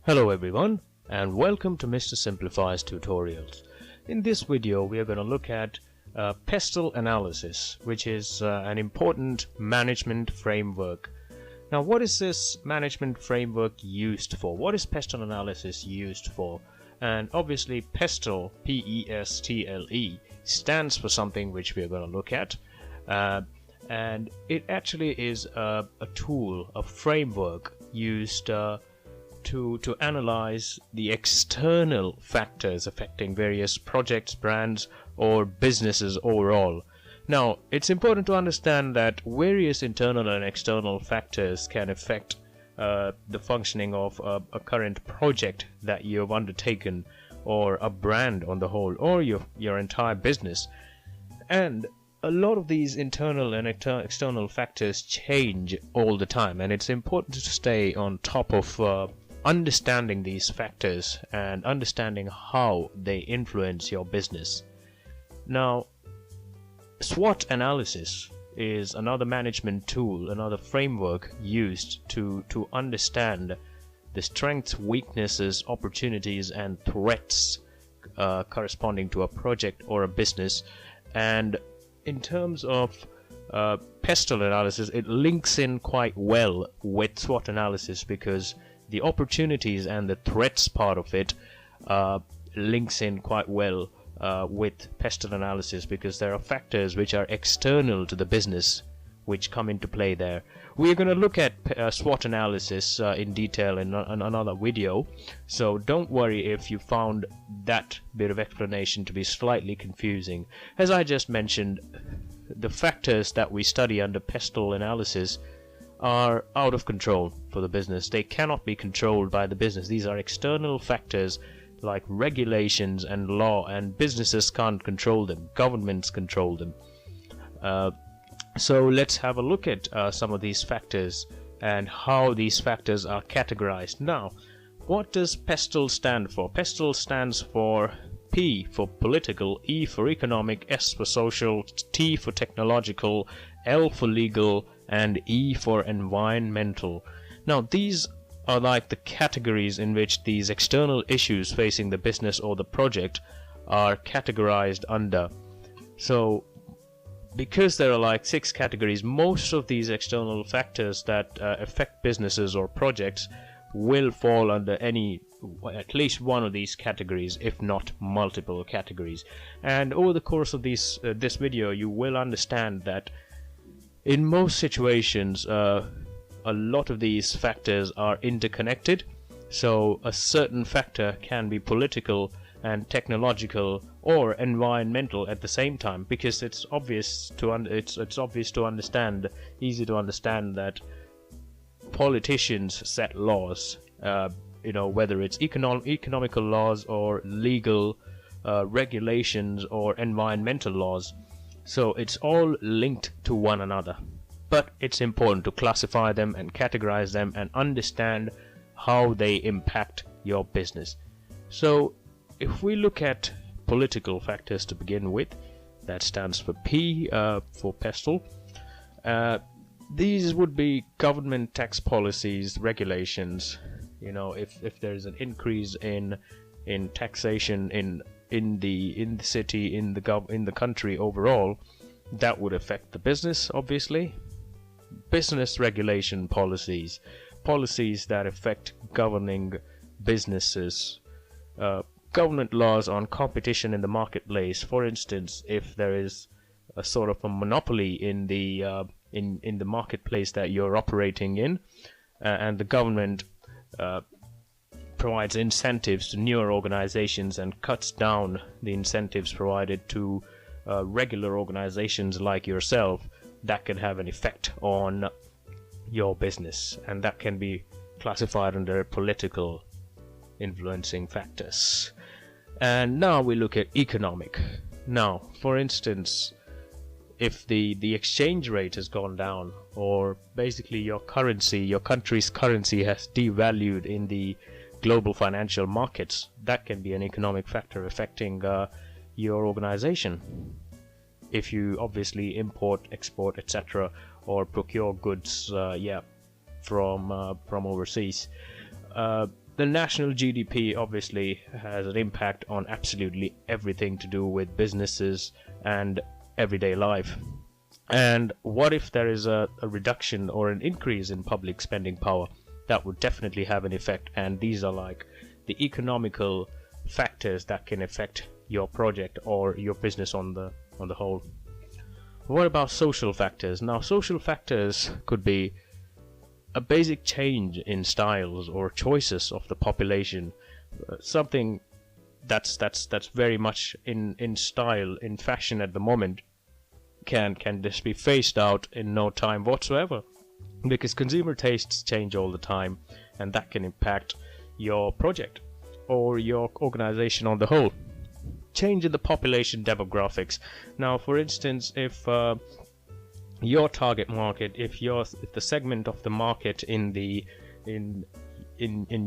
Hello everyone, and welcome to Mr. Simplifies Tutorials. In this video we are going to look at PESTLE analysis, which is an important management framework. Now, what is this management framework used for? What is PESTLE analysis used for? And obviously PESTLE, P-E-S-T-L-E, stands for something which we are going to look at. And it actually is a tool, a framework used to analyze the external factors affecting various projects, brands, or businesses overall. Now, it's important to understand that various internal and external factors can affect the functioning of a current project that you have undertaken, or a brand on the whole, or your entire business. And a lot of these internal and external factors change all the time, and it's important to stay on top of understanding these factors and understanding how they influence your business. Now, SWOT analysis is another management tool, another framework used to understand the strengths, weaknesses, opportunities, and threats corresponding to a project or a business. And in terms of PESTLE analysis, it links in quite well with SWOT analysis, because the opportunities and the threats part of it links in quite well with PESTLE analysis, because there are factors which are external to the business which come into play there. We are going to look at SWOT analysis in detail in another video, so don't worry if you found that bit of explanation to be slightly confusing. As I just mentioned, the factors that we study under PESTLE analysis are out of control for the business. They cannot be controlled by the business. These are external factors like regulations and law, and businesses can't control them. Governments control them. So let's have a look at some of these factors and how these factors are categorized. Now, what does PESTLE stand for? PESTLE stands for P for political, E for economic, S for social, T for technological, L for legal, and E for environmental. Now, these are like the categories in which these external issues facing the business or the project are categorized under. So because there are like 6 categories, most of these external factors that affect businesses or projects will fall under at least one of these categories, if not multiple categories. And over the course of this video, you will understand that in most situations a lot of these factors are interconnected. So a certain factor can be political and technological or environmental at the same time, because it's obvious to understand, easy to understand, that politicians set laws, whether it's economical laws or legal regulations or environmental laws. So it's all linked to one another, but it's important to classify them and categorize them and understand how they impact your business. So if we look at political factors to begin with, that stands for P for PESTLE. These would be government tax policies, regulations. If there's an increase in taxation in the city, in the country overall, that would affect the business, obviously. Business regulation policies that affect governing businesses. Government laws on competition in the marketplace. For instance, if there is a sort of a monopoly in the marketplace that you're operating in, and the government provides incentives to newer organizations and cuts down the incentives provided to regular organizations like yourself, that can have an effect on your business, and that can be classified under political influencing factors. And now we look at economic. Now, for instance, if the exchange rate has gone down, or basically your country's currency has devalued in the global financial markets, that can be an economic factor affecting your organization. If you obviously import, export, etc., or procure goods from overseas. The national GDP obviously has an impact on absolutely everything to do with businesses and everyday life. And what if there is a reduction or an increase in public spending power? That would definitely have an effect, and these are like the economical factors that can affect your project or your business on the whole. What about social factors? Now, social factors could be a basic change in styles or choices of the population, something that's very much in style, in fashion at the moment, can just be phased out in no time whatsoever, because consumer tastes change all the time, and that can impact your project or your organization on the whole. Change in the population demographics. Now, for instance, if your target market, if the segment of the market in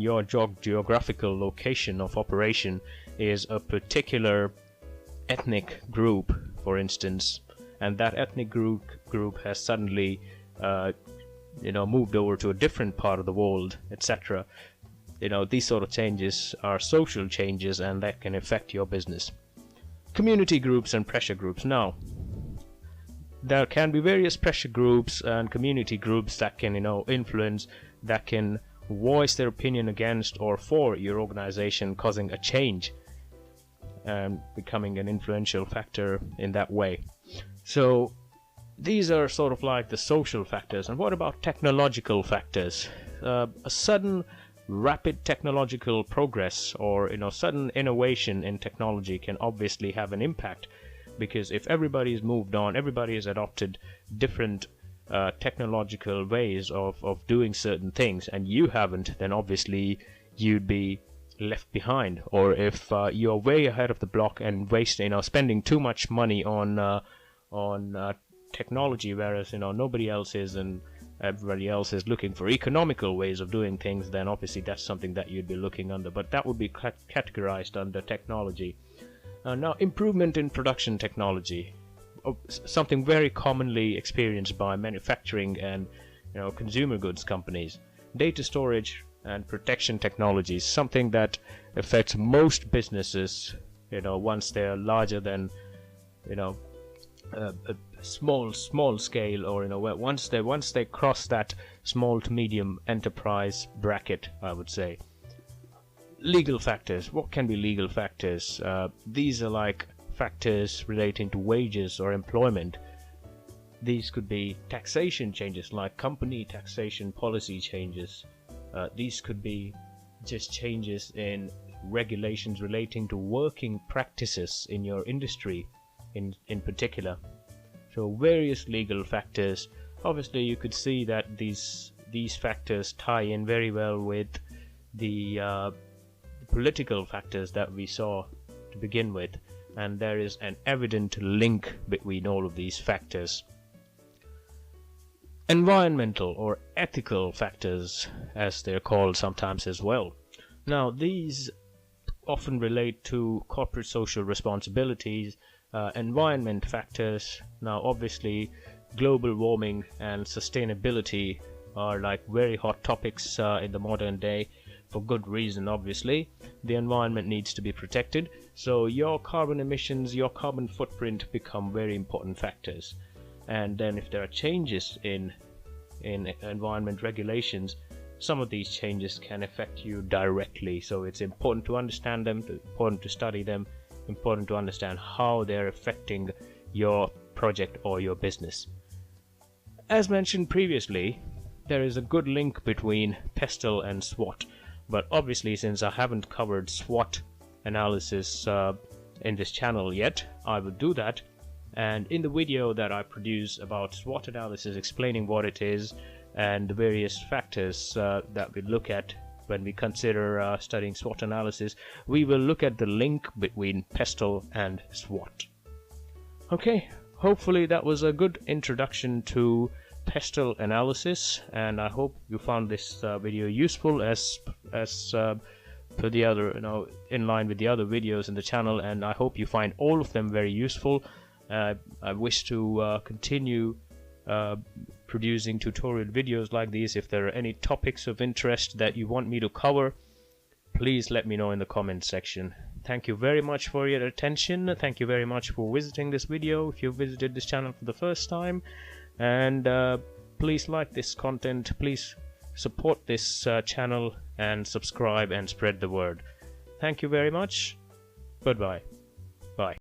your geographical location of operation is a particular ethnic group, for instance, and that ethnic group has suddenly moved over to a different part of the world, etc. These sort of changes are social changes, and that can affect your business. Community groups and pressure groups. Now, there can be various pressure groups and community groups that can influence, that can voice their opinion against or for your organization, causing a change and becoming an influential factor in that way. So these are sort of like the social factors. And what about technological factors? A sudden rapid technological progress or sudden innovation in technology can obviously have an impact, because if everybody's moved on, everybody has adopted different technological ways of doing certain things, and you haven't, then obviously you'd be left behind. Or if you're way ahead of the block and spending too much money on technology, whereas nobody else is, and everybody else is looking for economical ways of doing things, then obviously that's something that you'd be looking under, but that would be categorized under technology. Now, improvement in production technology, something very commonly experienced by manufacturing and consumer goods companies. Data storage and protection technologies, something that affects most businesses once they're larger than a small scale, or once they cross that small to medium enterprise bracket, I would say. Legal factors. What can be legal factors? These are like factors relating to wages or employment. These could be taxation changes, like company taxation policy changes. These could be just changes in regulations relating to working practices in your industry in particular. So various legal factors. Obviously you could see that these factors tie in very well with the political factors that we saw to begin with, and there is an evident link between all of these factors. Environmental or ethical factors, as they're called sometimes as well. Now, these often relate to corporate social responsibilities, environment factors. Now, obviously, global warming and sustainability are like very hot topics in the modern day, for good reason. Obviously, the environment needs to be protected, so your carbon emissions, your carbon footprint become very important factors. And then if there are changes in environment regulations, some of these changes can affect you directly, so it's important to understand them, important to study them, important to understand how they're affecting your project or your business. As mentioned previously, there is a good link between PESTLE and SWOT, but obviously since I haven't covered SWOT analysis in this channel yet, I will do that. And in the video that I produce about SWOT analysis, explaining what it is and the various factors that we look at when we consider studying SWOT analysis, we will look at the link between PESTLE and SWOT. Okay, hopefully that was a good introduction to PESTLE analysis, and I hope you found this video useful as per the other, in line with the other videos in the channel, and I hope you find all of them very useful. I wish to continue producing tutorial videos like these. If there are any topics of interest that you want me to cover, please let me know in the comment section. Thank you very much for your attention. Thank you very much for visiting this video if you visited this channel for the first time, and please like this content, please support this channel and subscribe and spread the word. Thank you very much. Goodbye.